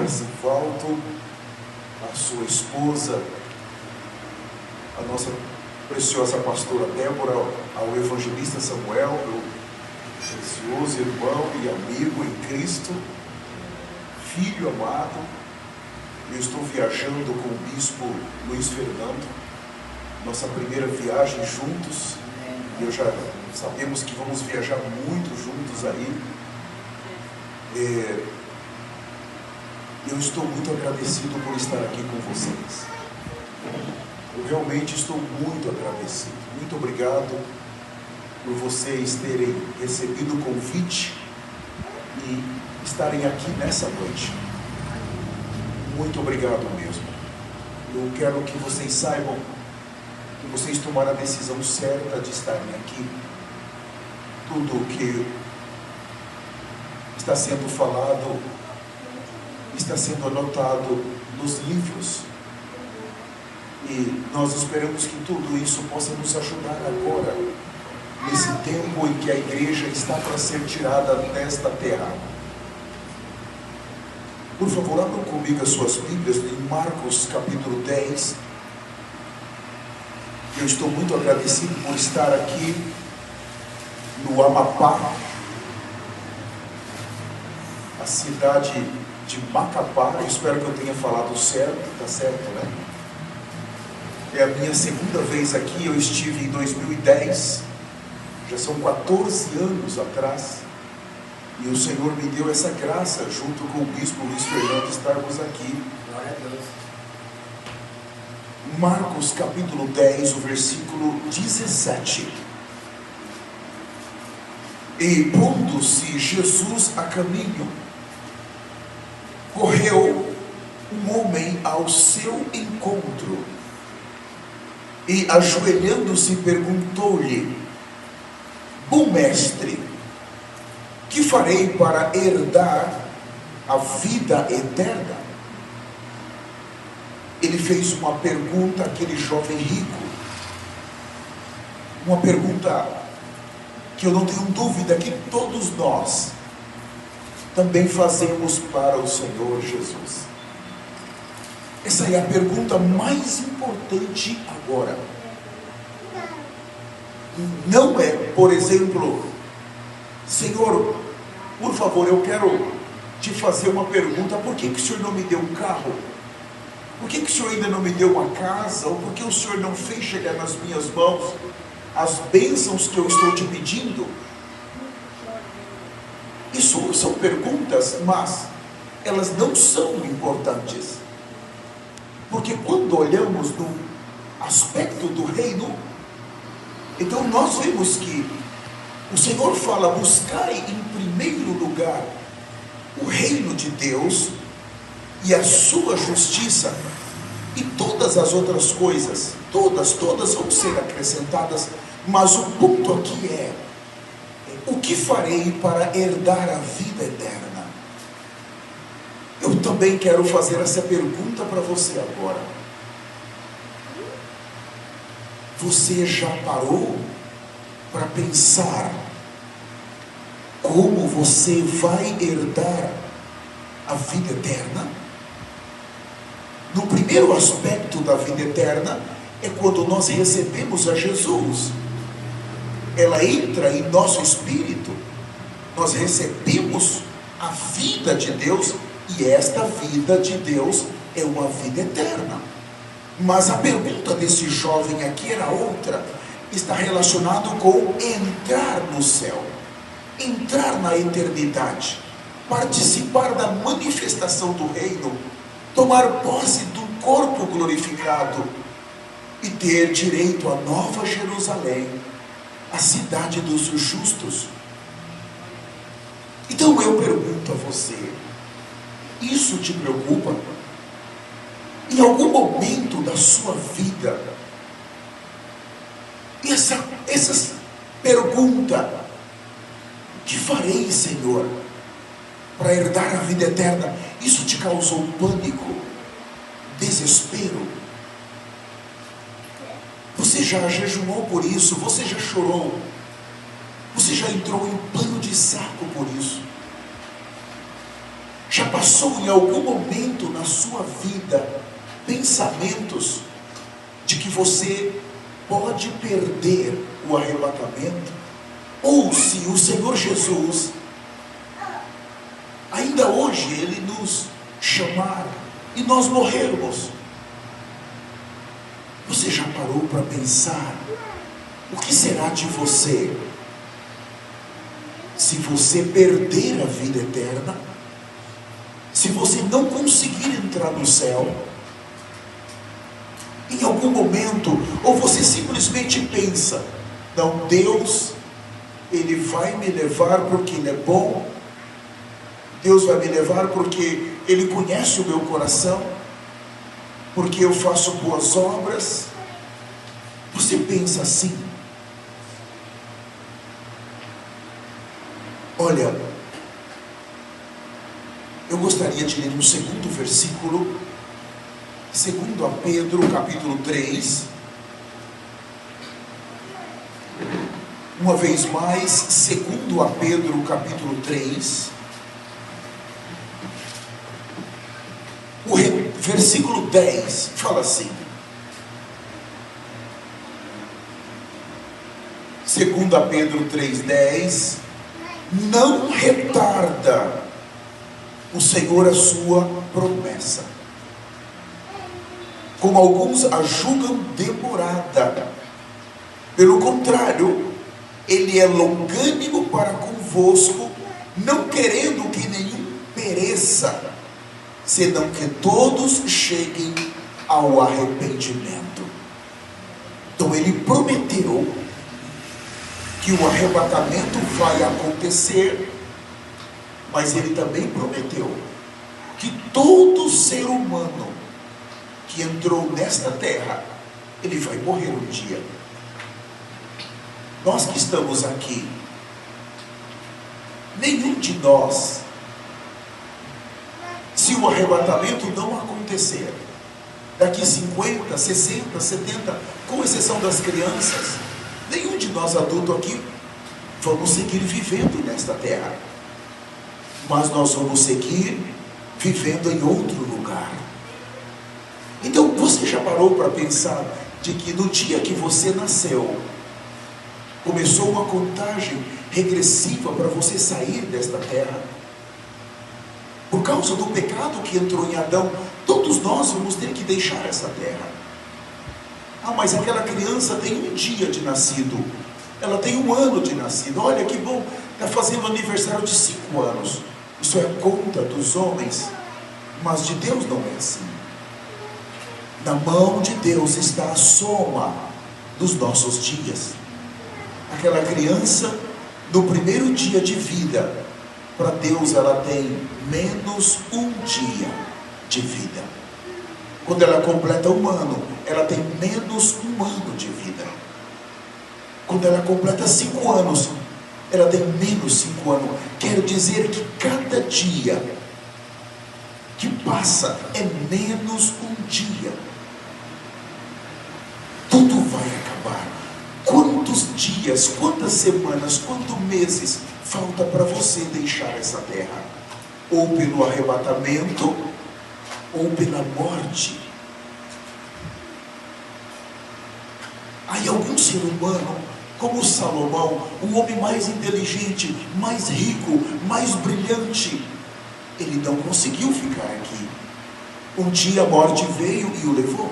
Percivaldo, a sua esposa, a nossa preciosa pastora Débora, ao evangelista Samuel, meu precioso irmão e amigo em Cristo, filho amado. Eu estou viajando com o bispo Luiz Fernando, nossa primeira viagem juntos, e já sabemos que vamos viajar muito juntos aí. Eu estou muito agradecido por estar aqui com vocês. Eu realmente estou muito agradecido. Muito obrigado por vocês terem recebido o convite e estarem aqui nessa noite. Muito obrigado mesmo. Eu quero que vocês saibam que vocês tomaram a decisão certa de estarem aqui. Tudo o que está sendo falado está sendo anotado nos livros, e nós esperamos que tudo isso possa nos ajudar agora, nesse tempo em que a igreja está para ser tirada desta terra. Por favor, abram comigo as suas Bíblias em Marcos capítulo 10. Eu estou muito agradecido por estar aqui no Amapá, a cidade de Macapá. Eu espero que eu tenha falado certo. Está certo, né? É a minha segunda vez aqui. Eu estive em 2010, já são 14 anos atrás, e o Senhor me deu essa graça, junto com o bispo Luiz Fernando, estarmos aqui. Glória a Deus. Marcos capítulo 10, o versículo 17. E pondo-se Jesus a caminho, correu um homem ao seu encontro e, ajoelhando-se, perguntou-lhe: Bom mestre, que farei para herdar a vida eterna? Ele fez uma pergunta àquele jovem rico, uma pergunta que eu não tenho dúvida que todos nós também fazemos para o Senhor Jesus. Essa é a pergunta mais importante agora. Não é, por exemplo, Senhor, por favor, eu quero te fazer uma pergunta: por que o Senhor não me deu um carro? Por que o Senhor ainda não me deu uma casa? Ou por que o Senhor não fez chegar nas minhas mãos as bênçãos que eu estou te pedindo? Isso são perguntas, mas elas não são importantes. Porque quando olhamos no aspecto do reino, então nós vemos que o Senhor fala: buscai em primeiro lugar o reino de Deus e a sua justiça, e todas as outras coisas, todas vão ser acrescentadas. Mas o ponto aqui é: o que farei para herdar a vida eterna? Eu também quero fazer essa pergunta para você agora. Você já parou para pensar como você vai herdar a vida eterna? No primeiro aspecto da vida eterna é quando nós recebemos a Jesus. Ela entra em nosso espírito, nós recebemos a vida de Deus, e esta vida de Deus é uma vida eterna. Mas a pergunta desse jovem aqui era outra, está relacionado com entrar no céu, entrar na eternidade, participar da manifestação do reino, tomar posse do corpo glorificado e ter direito à Nova Jerusalém, a cidade dos justos. Então eu pergunto a você: isso te preocupa? Em algum momento da sua vida, essa pergunta: o que farei, Senhor, para herdar a vida eterna? Isso te causou pânico, desespero? Você já jejuou por isso? Você já chorou? Você já entrou em pano de saco por isso? Já passou em algum momento na sua vida pensamentos de que você pode perder o arrebatamento? Ou se o Senhor Jesus, ainda hoje, Ele nos chamar e nós morrermos, você já parou para pensar o que será de você se você perder a vida eterna? Se você não conseguir entrar no céu em algum momento, ou você simplesmente pensa, não, Deus, Ele vai me levar porque Ele é bom, Deus vai me levar porque Ele conhece o meu coração, porque eu faço boas obras. Você pensa assim? Olha, eu gostaria de ler um segundo versículo, 2 Pedro, capítulo 3. Uma vez mais, 2 Pedro, capítulo 3. O versículo 10 fala assim: 2 Pedro 3,10: não retarda o Senhor a sua promessa, como alguns a julgam demorada. Pelo contrário, Ele é longânimo para convosco, não querendo que nenhum pereça, senão que todos cheguem ao arrependimento. Então Ele prometeu que o arrebatamento vai acontecer, mas Ele também prometeu que todo ser humano que entrou nesta terra, ele vai morrer um dia. Nós que estamos aqui, nenhum de nós, se o arrebatamento não acontecer, daqui 50, 60, 70, com exceção das crianças, nenhum de nós adultos aqui vamos seguir vivendo nesta terra, mas nós vamos seguir vivendo em outro lugar. Então você já parou para pensar de que no dia que você nasceu, começou uma contagem regressiva para você sair desta terra? Por causa do pecado que entrou em Adão, todos nós vamos ter que deixar essa terra. Ah, mas aquela criança tem um dia de nascido, ela tem um ano de nascido, olha que bom, está fazendo aniversário de 5 anos. Isso é a conta dos homens, mas de Deus não é assim. Na mão de Deus está a soma dos nossos dias. Aquela criança, no primeiro dia de vida, para Deus ela tem menos um dia de vida. Quando ela completa 1 ano, ela tem menos 1 ano de vida. Quando ela completa 5 anos, ela tem menos 5 anos. Quer dizer que cada dia que passa é menos um dia. Tudo vai acabar. Quantos dias, quantas semanas, quantos meses falta para você deixar essa terra? Ou pelo arrebatamento, ou pela morte. Aí algum ser humano, como Salomão, o homem mais inteligente, mais rico, mais brilhante, ele não conseguiu ficar aqui. Um dia a morte veio e o levou.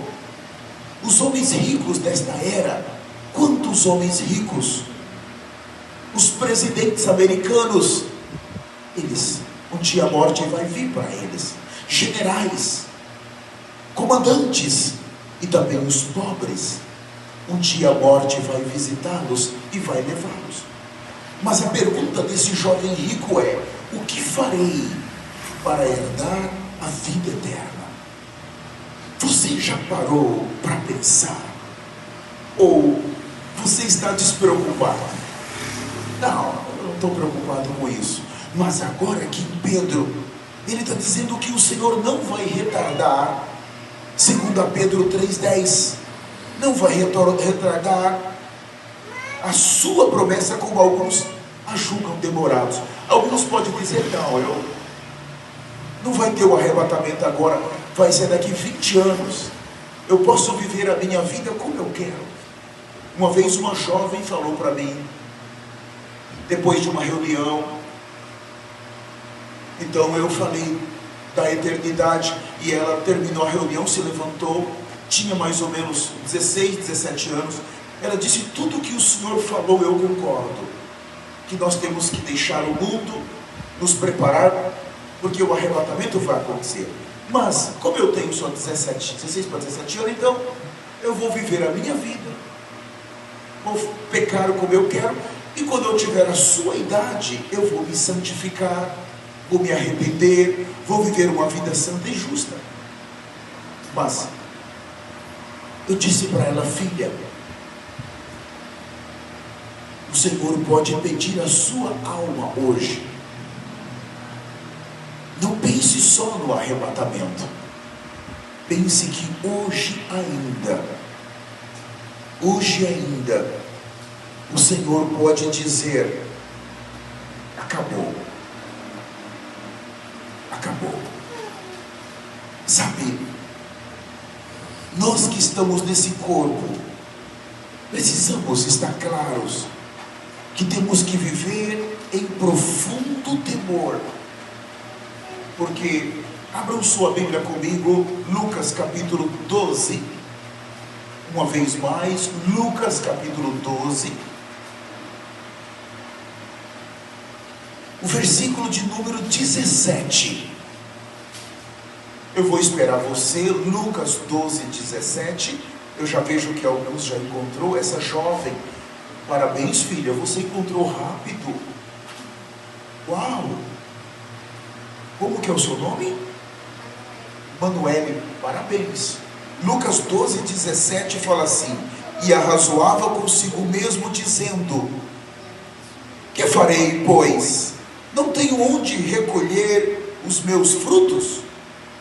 Os homens ricos desta era, quantos homens ricos? Os presidentes americanos, eles, um dia a morte vai vir para eles. Generais, comandantes e também os pobres, um dia a morte vai visitá-los e vai levá-los. Mas a pergunta desse jovem rico é: o que farei para herdar a vida eterna? Você já parou para pensar? Ou você está despreocupado? Não, eu não estou preocupado com isso. Mas agora aqui em Pedro, ele está dizendo que o Senhor não vai retardar, 2 Pedro 3,10, não vai retardar a sua promessa, como alguns a julgam demorados. Alguns podem dizer: não, Não vai ter o arrebatamento agora, vai ser daqui 20 anos. Eu posso viver a minha vida como eu quero. Uma vez uma jovem falou para mim, depois de uma reunião, então eu falei da eternidade, e ela terminou a reunião, se levantou, tinha mais ou menos 16, 17 anos. Ela disse: tudo que o Senhor falou eu concordo, que nós temos que deixar o mundo, nos preparar, porque o arrebatamento vai acontecer. Mas como eu tenho só 16 para 17 anos, então eu vou viver a minha vida, vou pecar como eu quero, e quando eu tiver a sua idade, eu vou me santificar, vou me arrepender, vou viver uma vida santa e justa. Mas eu disse para ela: filha, o Senhor pode pedir a sua alma hoje. Não pense só no arrebatamento, pense que hoje ainda, o Senhor pode dizer: acabou. Sabe, nós que estamos nesse corpo, precisamos estar claros que temos que viver em profundo temor. Porque, abram sua Bíblia comigo, Lucas capítulo 12, uma vez mais, Lucas capítulo 12, o versículo de número 17. Eu vou esperar você, Lucas 12, 17. Eu já vejo que alguns já encontrou. Essa jovem, parabéns filha, você encontrou rápido. Uau! Como que é o seu nome? Manuele, parabéns. Lucas 12, 17 fala assim: e arrazoava consigo mesmo, dizendo: que farei, pois? Não tenho onde recolher os meus frutos?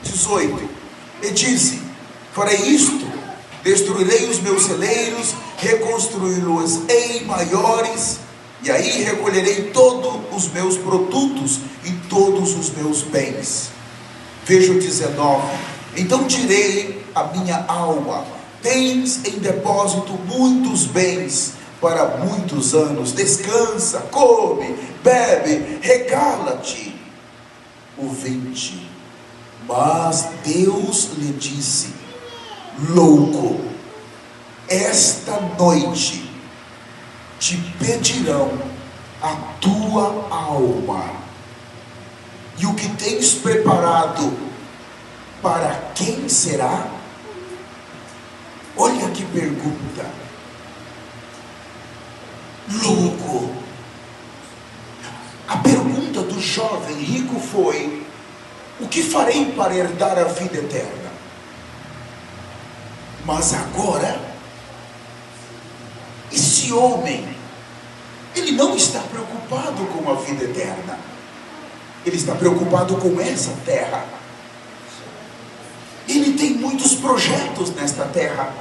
18, e disse: farei isto, destruirei os meus celeiros, reconstruí-los-ei maiores, e aí recolherei todos os meus produtos e todos os meus bens. Veja o 19: então direi à minha alma: tens em depósito muitos bens para muitos anos, descansa, come, bebe, regala-te. O 20, mas Deus lhe disse: louco, esta noite te pedirão a tua alma, e o que tens preparado, para quem será? Olha que pergunta. Louco. A pergunta do jovem rico foi: o que farei para herdar a vida eterna? Mas agora, esse homem, ele não está preocupado com a vida eterna, ele está preocupado com essa terra. Ele tem muitos projetos nesta terra.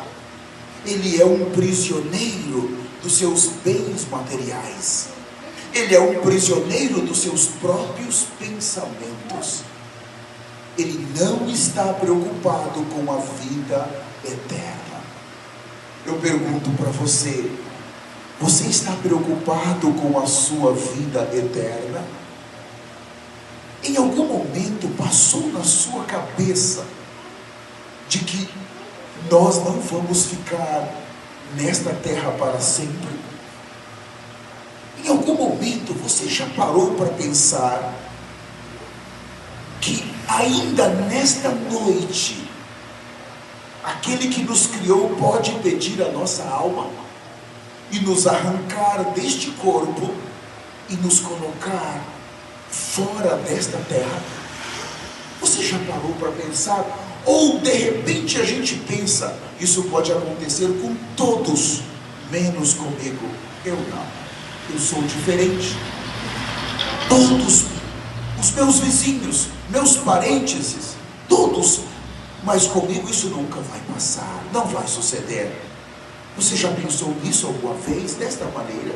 Ele é um prisioneiro dos seus bens materiais. Ele é um prisioneiro dos seus próprios pensamentos. Ele não está preocupado com a vida eterna. Eu pergunto para você: você está preocupado com a sua vida eterna? Em algum momento passou na sua cabeça de que nós não vamos ficar nesta terra para sempre? Em algum momento você já parou para pensar que ainda nesta noite aquele que nos criou pode pedir a nossa alma e nos arrancar deste corpo e nos colocar fora desta terra? Você já parou para pensar? Ou de repente a gente pensa: isso pode acontecer com todos, menos comigo. Eu não, eu sou diferente. Todos os meus vizinhos, meus parentes, todos, mas comigo isso nunca vai passar, não vai suceder. Você já pensou nisso alguma vez, desta maneira?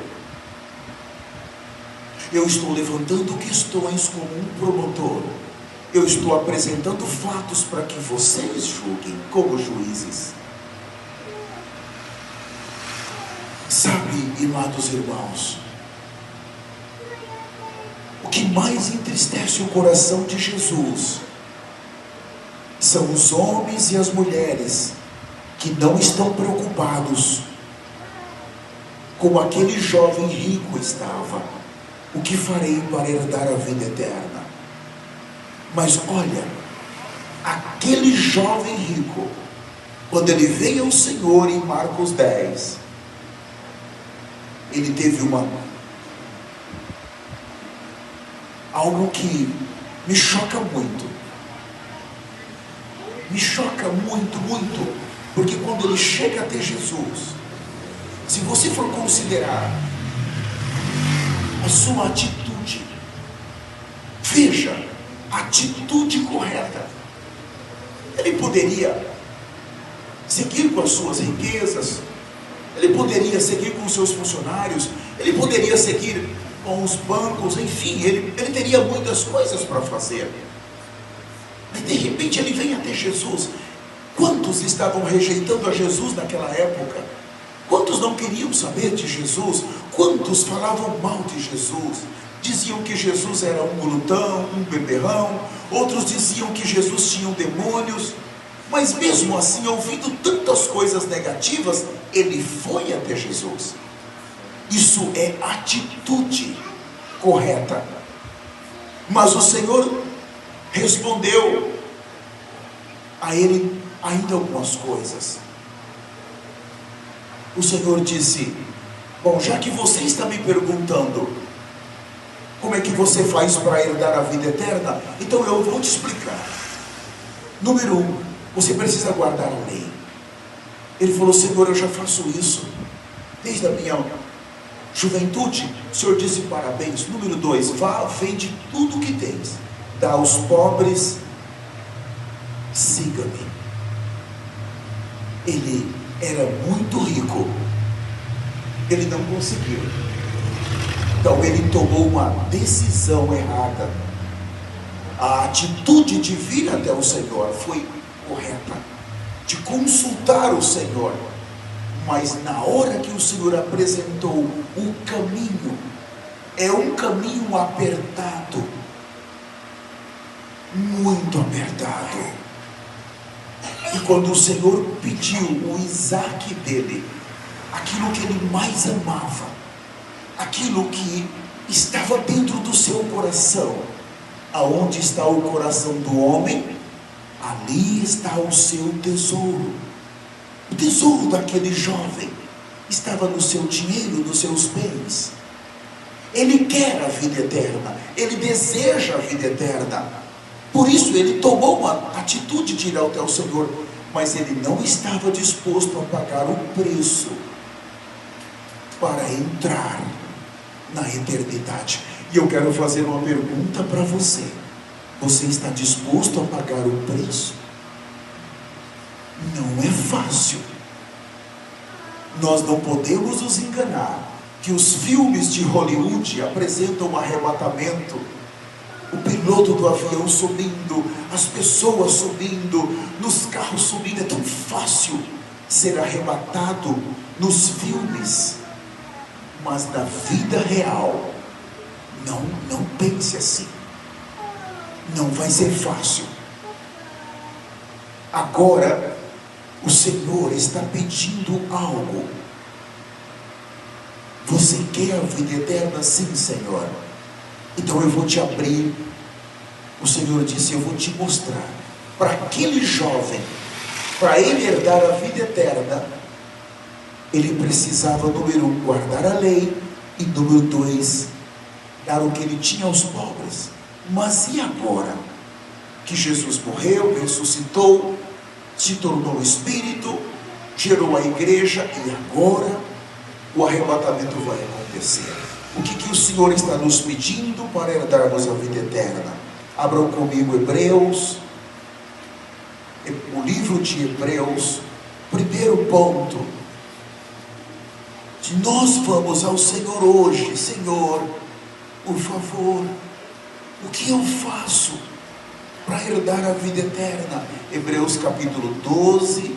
Eu estou levantando questões como um promotor. Eu estou apresentando fatos para que vocês julguem como juízes. Sabe, amados irmãos, o que mais entristece o coração de Jesus são os homens e as mulheres que não estão preocupados como aquele jovem rico estava. O que farei para herdar a vida eterna? Mas olha, aquele jovem rico, quando ele veio ao Senhor em Marcos 10, ele teve algo que me choca muito. Me choca muito, muito, porque quando ele chega até Jesus, se você for considerar a sua atitude, veja, a atitude correta. Ele poderia seguir com as suas riquezas, ele poderia seguir com os seus funcionários, ele poderia seguir com os bancos, enfim, ele teria muitas coisas para fazer. Mas de repente ele vem até Jesus. Quantos estavam rejeitando a Jesus naquela época? Quantos não queriam saber de Jesus? Quantos falavam mal de Jesus? Diziam que Jesus era um glutão, um beberrão. Outros diziam que Jesus tinha demônios. Mas mesmo assim, ouvindo tantas coisas negativas, ele foi até Jesus. Isso é atitude correta. Mas o Senhor respondeu a ele ainda algumas coisas. O Senhor disse: bom, já que você está me perguntando como é que você faz para herdar a vida eterna, então eu vou te explicar. Número 1, você precisa guardar a lei. Ele falou: Senhor, eu já faço isso desde a minha juventude. O Senhor disse: parabéns. Número 2, vá, vende tudo o que tens, dá aos pobres, siga-me. Ele era muito rico, ele não conseguiu, então ele tomou uma decisão errada. A atitude de vir até o Senhor foi correta, de consultar o Senhor, mas na hora que o Senhor apresentou o caminho, é um caminho apertado, muito apertado. E quando o Senhor pediu o Isaac dele, aquilo que ele mais amava, aquilo que estava dentro do seu coração, aonde está o coração do homem, ali está o seu tesouro. O tesouro daquele jovem estava no seu dinheiro, nos seus bens. Ele quer a vida eterna, ele deseja a vida eterna. Por isso ele tomou uma atitude de ir até o Senhor, mas ele não estava disposto a pagar o preço para entrar na eternidade. E eu quero fazer uma pergunta para você: você está disposto a pagar o preço? Não é fácil. Nós não podemos nos enganar que os filmes de Hollywood apresentam um arrebatamento, o piloto do avião subindo, as pessoas subindo, nos carros subindo. É tão fácil ser arrebatado nos filmes, mas na vida real, não pense assim. Não vai ser fácil. Agora, o Senhor está pedindo algo. Você quer a vida eterna? Sim, Senhor. Então eu vou te abrir. O Senhor disse: eu vou te mostrar. Para aquele jovem, para ele herdar a vida eterna, ele precisava, número 1, guardar a lei, e número 2, dar o que ele tinha aos pobres. Mas e agora que Jesus morreu, ressuscitou, se tornou Espírito, gerou a igreja, e agora o arrebatamento vai acontecer? O que o Senhor está nos pedindo para herdarmos a vida eterna? Abram comigo Hebreus, o livro de Hebreus, primeiro ponto. Nós vamos ao Senhor hoje: Senhor, por favor, o que eu faço para herdar a vida eterna. Hebreus capítulo 12,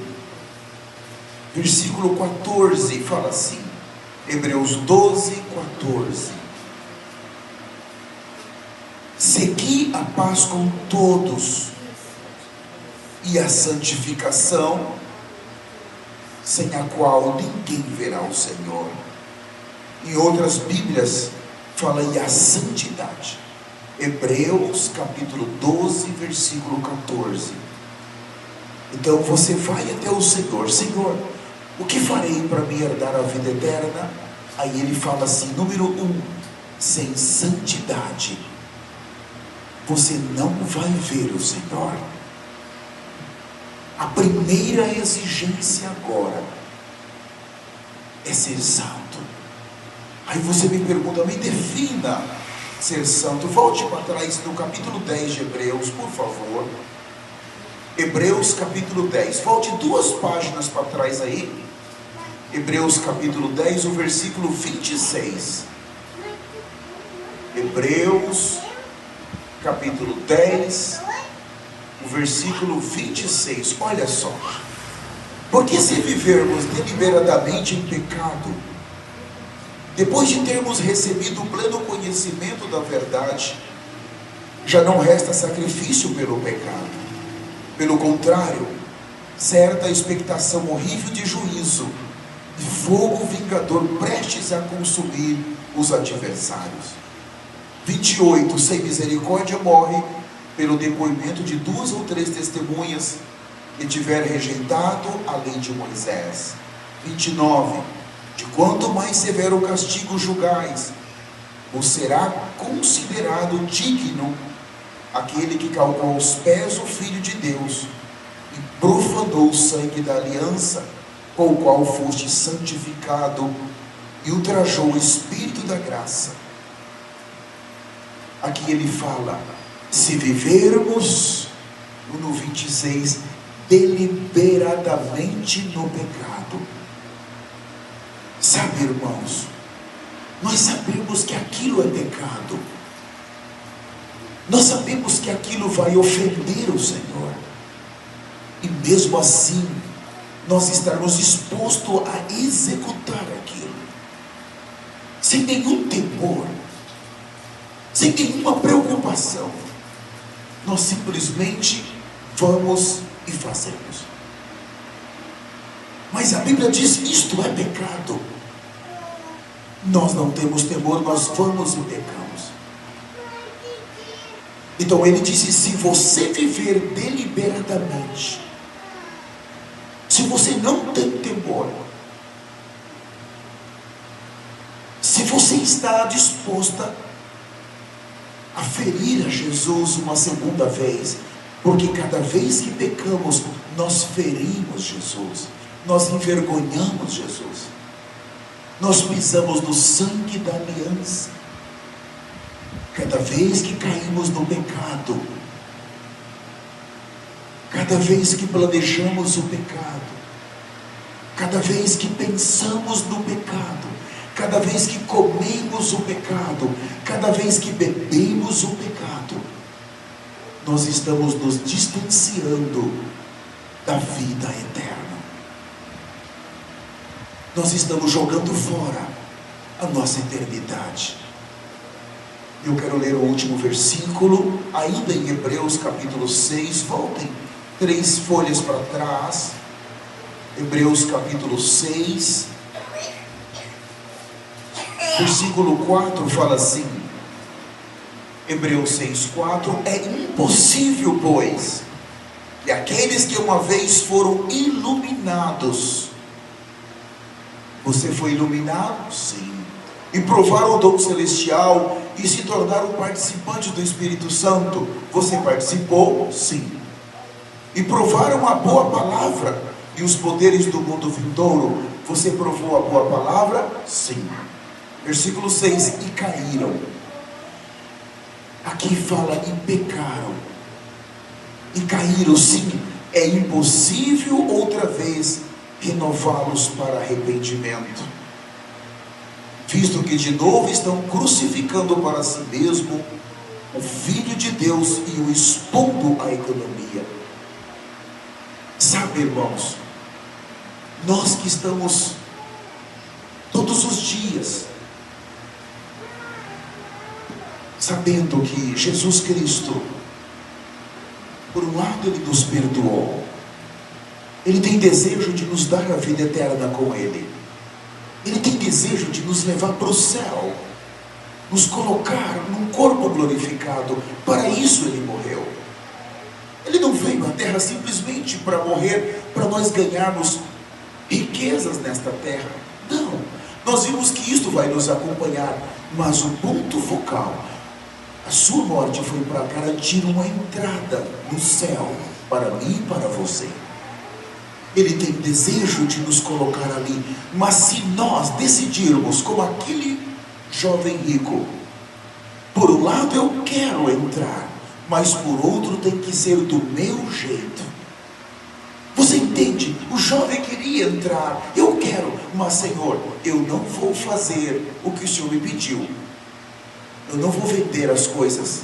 versículo 14, fala assim. Hebreus 12, 14. Segui a paz com todos e a santificação, sem a qual ninguém verá o Senhor. Em outras Bíblias fala e a santidade. Hebreus capítulo 12, versículo 14. Então você vai até o Senhor: Senhor, o que farei para me herdar a vida eterna? Aí ele fala assim, número 1, sem santidade você não vai ver o Senhor. A primeira exigência agora é ser santo. Aí você me pergunta, me defina ser santo. Volte para trás no capítulo 10 de Hebreus, por favor. Hebreus capítulo 10, volte 2 páginas para trás aí. Hebreus capítulo 10, o versículo 26. Hebreus capítulo 10, o versículo 26. Olha só. Porque se vivermos deliberadamente em pecado, depois de termos recebido o pleno conhecimento da verdade, já não resta sacrifício pelo pecado. Pelo contrário, certa expectação horrível de juízo e fogo vingador prestes a consumir os adversários. 28. Sem misericórdia morre pelo depoimento de 2 ou 3 testemunhas que tiver rejeitado a lei de Moisés. 29. De quanto mais severo castigo julgais, ou será considerado digno aquele que calcou aos pés o Filho de Deus e profanou o sangue da aliança, com o qual foste santificado, e ultrajou o Espírito da graça. Aqui ele fala, se vivermos, no 26, deliberadamente no pecado. Sabe, irmãos, nós sabemos que aquilo é pecado. Nós sabemos que aquilo vai ofender o Senhor. E mesmo assim, nós estarmos dispostos a executar aquilo, sem nenhum temor, sem nenhuma preocupação. Nós simplesmente vamos e fazemos. Mas a Bíblia diz, isto é pecado. Nós não temos temor, nós vamos e pecamos. Então ele disse, se você viver deliberadamente, se você não tem temor, se você está disposta a ferir a Jesus uma segunda vez, porque cada vez que pecamos, nós ferimos Jesus, nós envergonhamos Jesus, nós pisamos no sangue da aliança. Cada vez que caímos no pecado, cada vez que planejamos o pecado, cada vez que pensamos no pecado, cada vez que comemos o pecado, cada vez que bebemos o pecado, nós estamos nos distanciando da vida eterna. Nós estamos jogando fora a nossa eternidade. Eu quero ler o último versículo, ainda em Hebreus capítulo 6, voltem 3 folhas para trás. Hebreus capítulo 6, versículo 4 fala assim, Hebreus 6, 4, é impossível, pois, que aqueles que uma vez foram iluminados, você foi iluminado? Sim. E provaram o dom celestial e se tornaram participantes do Espírito Santo, você participou? Sim. E provaram a boa palavra e os poderes do mundo vindouro, você provou a boa palavra? Sim. Versículo 6, e caíram. Aqui fala, e pecaram. E caíram, sim. É impossível outra vez renová-los para arrependimento, visto que de novo estão crucificando para si mesmo o Filho de Deus e o expondo à economia. Sabe, irmãos, nós que estamos todos os dias sabendo que Jesus Cristo, por um lado, Ele nos perdoou, Ele tem desejo de nos dar a vida eterna com Ele, Ele tem desejo de nos levar para o céu, nos colocar num corpo glorificado. Para isso Ele morreu. Ele não veio à terra simplesmente para morrer, para nós ganharmos riquezas nesta terra. Não, nós vimos que isto vai nos acompanhar, mas o ponto focal, a sua morte, foi para garantir uma entrada no céu para mim e para você. Ele tem desejo de nos colocar ali, mas se nós decidirmos, como aquele jovem rico, por um lado eu quero entrar, mas por outro tem que ser do meu jeito. Você entende? O jovem queria entrar, eu quero, mas Senhor, eu não vou fazer o que o Senhor me pediu. Eu não vou vender as coisas,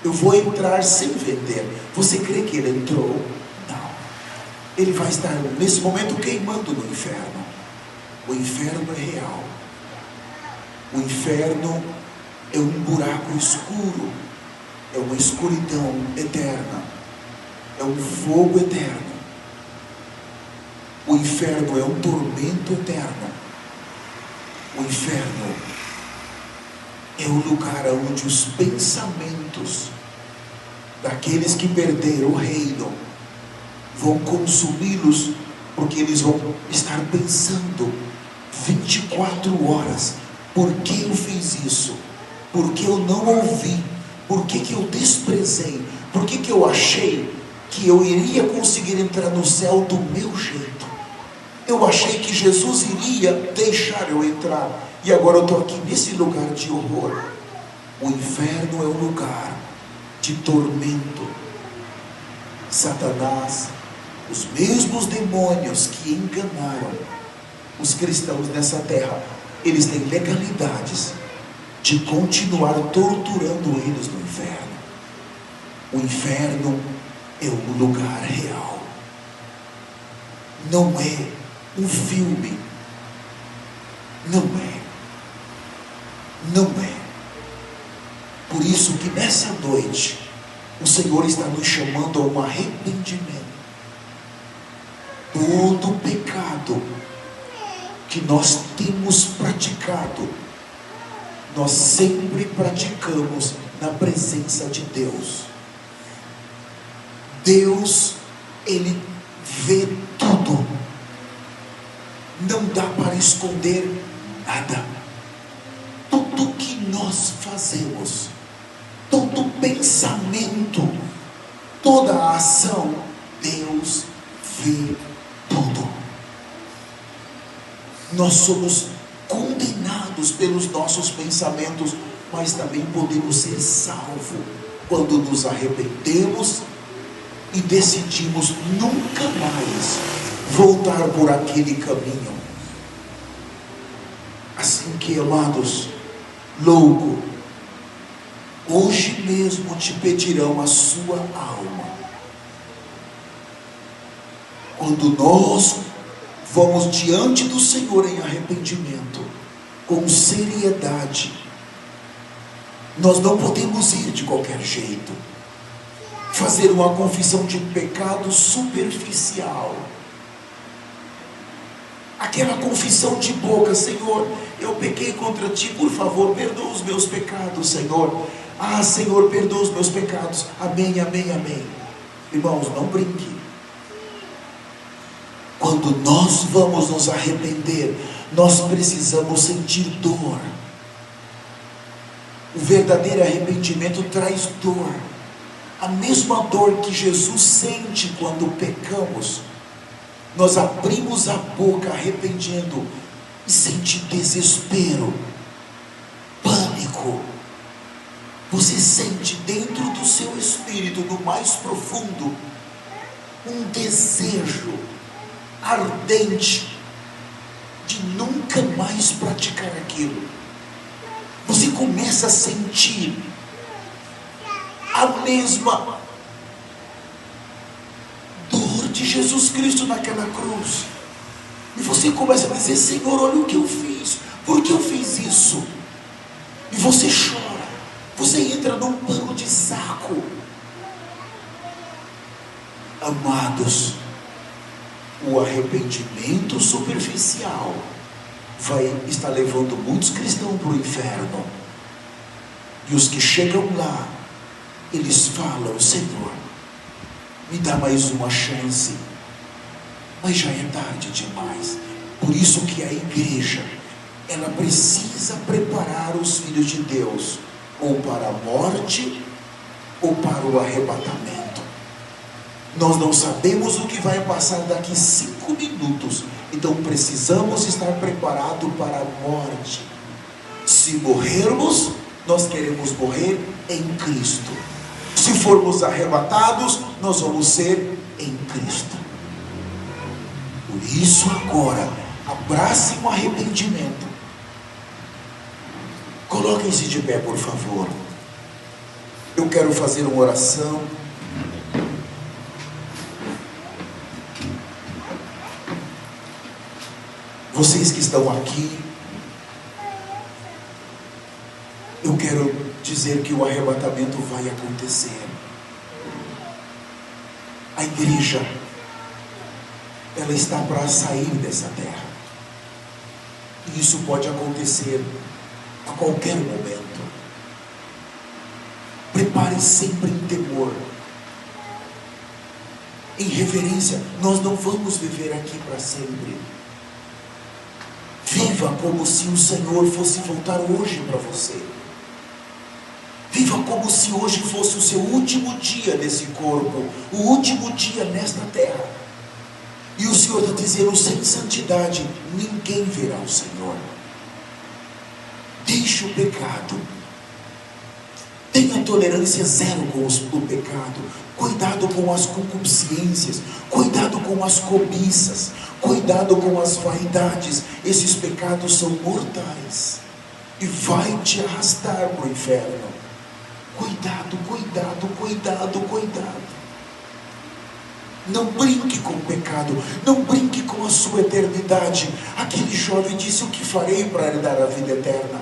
eu vou entrar sem vender. Você crê que ele entrou? Não. Ele vai estar nesse momento queimando no inferno. O inferno é real. O inferno é um buraco escuro, é uma escuridão eterna, é um fogo eterno. O inferno é um tormento eterno. O inferno é o lugar onde os pensamentos daqueles que perderam o reino vão consumi-los, porque eles vão estar pensando 24 horas: por que eu fiz isso? Por que eu não ouvi? Por que eu desprezei? Por que eu achei que eu iria conseguir entrar no céu do meu jeito? Eu achei que Jesus iria deixar eu entrar, e agora eu estou aqui nesse lugar de horror. O inferno é um lugar de tormento. Satanás, os mesmos demônios que enganaram os cristãos nessa terra, eles têm legalidades de continuar torturando eles no inferno. O inferno é um lugar real, não é um filme, não é. Por isso que nessa noite o Senhor está nos chamando a um arrependimento. Todo pecado que nós temos praticado, nós sempre praticamos na presença de Deus. Deus, Ele vê tudo. Não dá para esconder nada. Tudo que nós fazemos, todo pensamento, toda a ação, Deus vê tudo. Nós somos condenados pelos nossos pensamentos, mas também podemos ser salvos quando nos arrependemos e decidimos nunca mais voltar por aquele caminho. Assim que, amados, logo, hoje mesmo te pedirão a sua alma. Quando nós vamos diante do Senhor em arrependimento, com seriedade, nós não podemos ir de qualquer jeito, fazer uma confissão de pecado superficial, aquela confissão de boca: Senhor, eu pequei contra ti, por favor, perdoa os meus pecados, Senhor. Ah, Senhor, perdoa os meus pecados. Amém, amém, amém. Irmãos, não brinque. Quando nós vamos nos arrepender, nós precisamos sentir dor. O verdadeiro arrependimento traz dor, a mesma dor que Jesus sente quando pecamos. Nós abrimos a boca arrependendo e sente desespero, pânico. Você sente dentro do seu espírito, no mais profundo, um desejo ardente de nunca mais praticar aquilo. Você começa a sentir a mesma dor de Jesus Cristo naquela cruz. E você começa a dizer: Senhor, olha o que eu fiz, por que eu fiz isso? E você chora, você entra num pano de saco. Amados, o arrependimento superficial vai estar levando muitos cristãos para o inferno. E os que chegam lá, eles falam: Senhor, me dá mais uma chance. Mas já é tarde demais. Por isso que a igreja, ela precisa preparar os filhos de Deus, ou para a morte, ou para o arrebatamento. Nós não sabemos o que vai passar daqui 5 minutos. Então precisamos estar preparados para a morte. Se morrermos, nós queremos morrer em Cristo. Se formos arrebatados, nós vamos ser em Cristo. Por isso agora, abrace um arrependimento. Coloquem-se de pé, por favor. Eu quero fazer uma oração. Vocês que estão aqui, eu quero dizer que o arrebatamento vai acontecer. A igreja, ela está para sair dessa terra. E isso pode acontecer a qualquer momento. Prepare sempre em temor, em reverência. Nós não vamos viver aqui para sempre. Viva como se o Senhor fosse voltar hoje para você. Viva como se hoje fosse o seu último dia nesse corpo, o último dia nesta terra. E o Senhor está dizendo: sem santidade ninguém verá o Senhor. Deixe o pecado. Tenha tolerância zero com o pecado. Cuidado com as concupiscências. Cuidado com as cobiças. Cuidado com as vaidades. Esses pecados são mortais e vai te arrastar para o inferno. Cuidado, cuidado, cuidado, cuidado. Não brinque com o pecado. Não brinque com a sua eternidade. Aquele jovem disse: o que farei para herdar a vida eterna?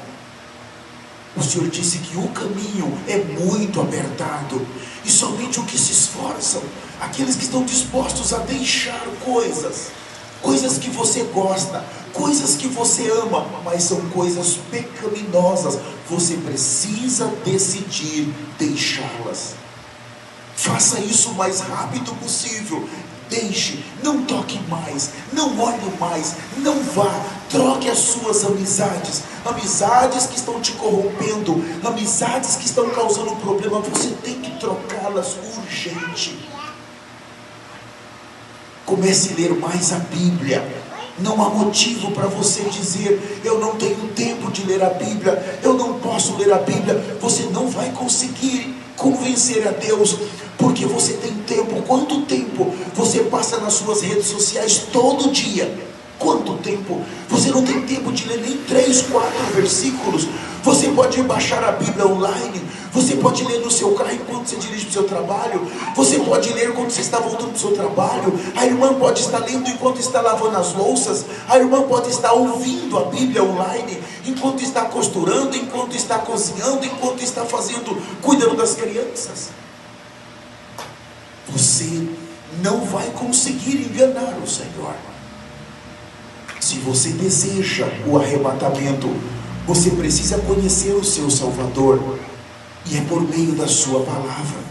O Senhor disse que o caminho é muito apertado, e somente o que se esforçam, aqueles que estão dispostos a deixar coisas que você gosta, coisas que você ama, mas são coisas pecaminosas. Você precisa decidir deixá-las. Faça isso o mais rápido possível. Deixe, não toque mais, não olhe mais, não vá. Troque as suas amizades, amizades que estão te corrompendo, amizades que estão causando problema. Você tem que trocá-las urgente. Comece a ler mais a Bíblia. Não há motivo para você dizer: eu não tenho tempo de ler a Bíblia, eu não posso ler a Bíblia. Você não vai conseguir convencer a Deus, porque você tem tempo. Quanto tempo você passa nas suas redes sociais todo dia? Quanto tempo? Você não tem tempo de ler nem 3, 4 versículos. Você pode baixar a Bíblia online. Você pode ler no seu carro enquanto você dirige para o seu trabalho. Você pode ler quando você está voltando para o seu trabalho. A irmã pode estar lendo enquanto está lavando as louças. A irmã pode estar ouvindo a Bíblia online enquanto está costurando, enquanto está cozinhando, enquanto está cuidando das crianças. Você não vai conseguir enganar o Senhor. Se você deseja o arrebatamento, você precisa conhecer o seu Salvador, e é por meio da sua palavra.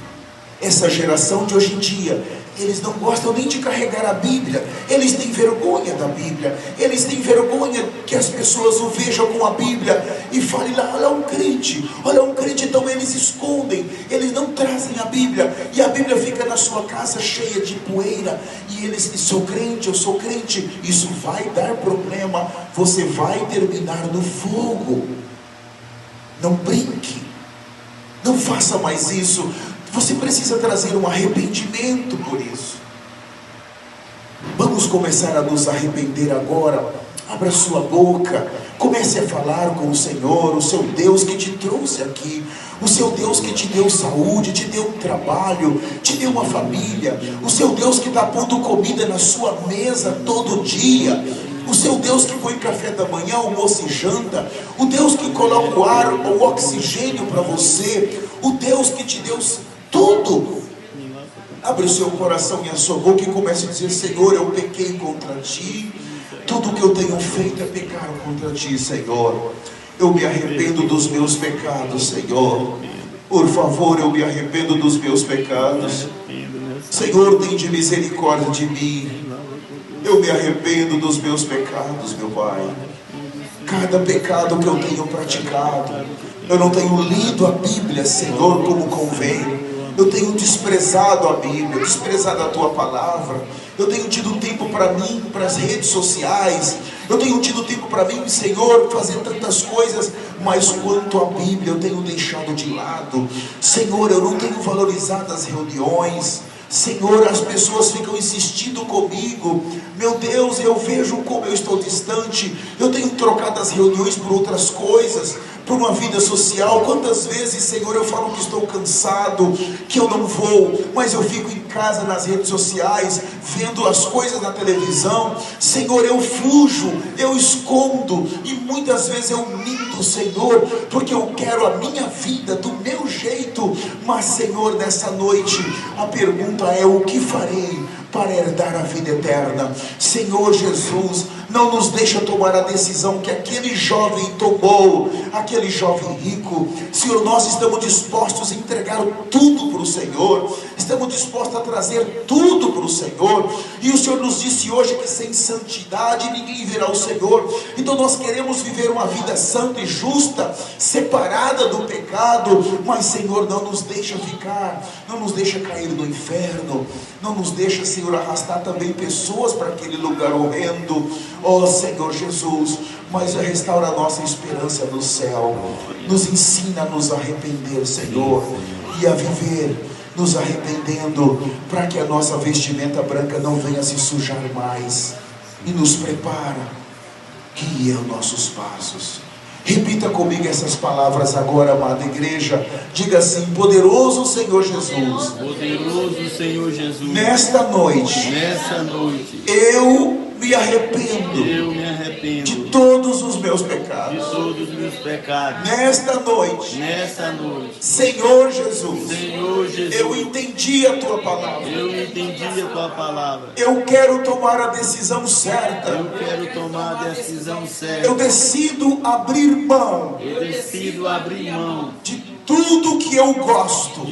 Essa geração de hoje em dia, eles não gostam nem de carregar a Bíblia. Eles têm vergonha da Bíblia. Eles têm vergonha que as pessoas o vejam com a Bíblia e falem lá: olha um crente, olha um crente. Então eles escondem, eles não trazem a Bíblia, e a Bíblia fica na sua casa cheia de poeira, e eles dizem: sou crente, eu sou crente. Isso vai dar problema. Você vai terminar no fogo. Não brinque, não faça mais isso. Você precisa trazer um arrependimento por isso. Vamos começar a nos arrepender agora. Abra sua boca, comece a falar com o Senhor, o seu Deus que te trouxe aqui, o seu Deus que te deu saúde, te deu um trabalho, te deu uma família, o seu Deus que está pondo comida na sua mesa todo dia, o seu Deus que põe café da manhã, almoço e janta, o Deus que coloca o ar, o oxigênio para você, o Deus que te deu tudo. Abre o seu coração e a sua boca e comece a dizer: Senhor, eu pequei contra ti, tudo que eu tenho feito é pecar contra ti, Senhor. Eu me arrependo dos meus pecados, Senhor. Por favor, eu me arrependo dos meus pecados. Senhor, tem de misericórdia de mim. Eu me arrependo dos meus pecados, meu Pai. Cada pecado que eu tenho praticado, eu não tenho lido a Bíblia, Senhor, como convém. Eu tenho desprezado a Bíblia, desprezado a Tua Palavra. Eu tenho tido tempo para mim, para as redes sociais. Eu tenho tido tempo para mim, Senhor, fazer tantas coisas. Mas quanto à Bíblia, eu tenho deixado de lado. Senhor, eu não tenho valorizado as reuniões. Senhor, as pessoas ficam insistindo comigo. Meu Deus, eu vejo como eu estou distante. Eu tenho trocado as reuniões por outras coisas, por uma vida social. Quantas vezes, Senhor, eu falo que estou cansado, que eu não vou, mas eu fico em casa nas redes sociais, vendo as coisas na televisão. Senhor, eu fujo, eu escondo, e muitas vezes eu minto, Senhor, porque eu quero a minha vida do meu jeito. Mas, Senhor, nessa noite, a pergunta é: o que farei para herdar a vida eterna? Senhor Jesus, não nos deixa tomar a decisão que aquele jovem tomou, aquele jovem rico. Senhor, nós estamos dispostos a entregar tudo para o Senhor, estamos dispostos a trazer tudo para o Senhor, e o Senhor nos disse hoje que sem santidade ninguém verá o Senhor. Então nós queremos viver uma vida santa e justa, separada do pecado. Mas, Senhor, não nos deixa ficar, não nos deixa cair no inferno, não nos deixa, Senhor, arrastar também pessoas para aquele lugar horrendo. Ó Senhor Jesus, mas restaura a nossa esperança no céu. Nos ensina a nos arrepender, Senhor, e a viver nos arrependendo, para que a nossa vestimenta branca não venha se sujar mais. E nos prepara, guia os nossos passos. Repita comigo essas palavras agora, amada igreja. Diga assim: poderoso Senhor Jesus, poderoso Senhor Jesus, nesta noite eu me arrependo de todos os meus pecados. Nesta noite, Senhor Jesus, eu entendi a Tua palavra. Eu quero tomar a decisão certa. Eu decido abrir mão de tudo que eu gosto,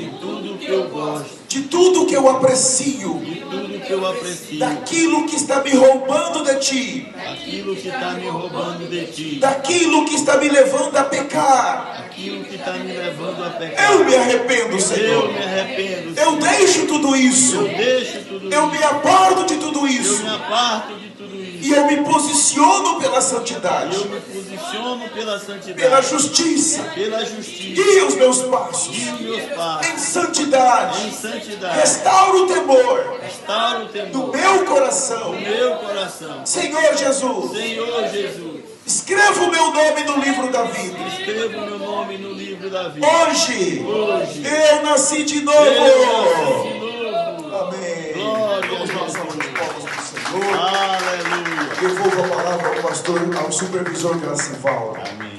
de tudo que eu aprecio, daquilo que está me roubando de Ti, daquilo que está me levando a pecar. Eu me arrependo, Senhor. Eu deixo tudo isso. Eu me aparto de tudo isso. E eu me posiciono pela santidade, pela justiça. Guia os meus passos em santidade. Restaura o temor do meu coração. Senhor Jesus, escreva o meu nome no livro da vida. Hoje eu nasci de novo. Amém. Vamos nós salva de palmas para o Senhor. Aleluia. Devolvo a palavra ao pastor, ao supervisor Gracivaldo. Amém.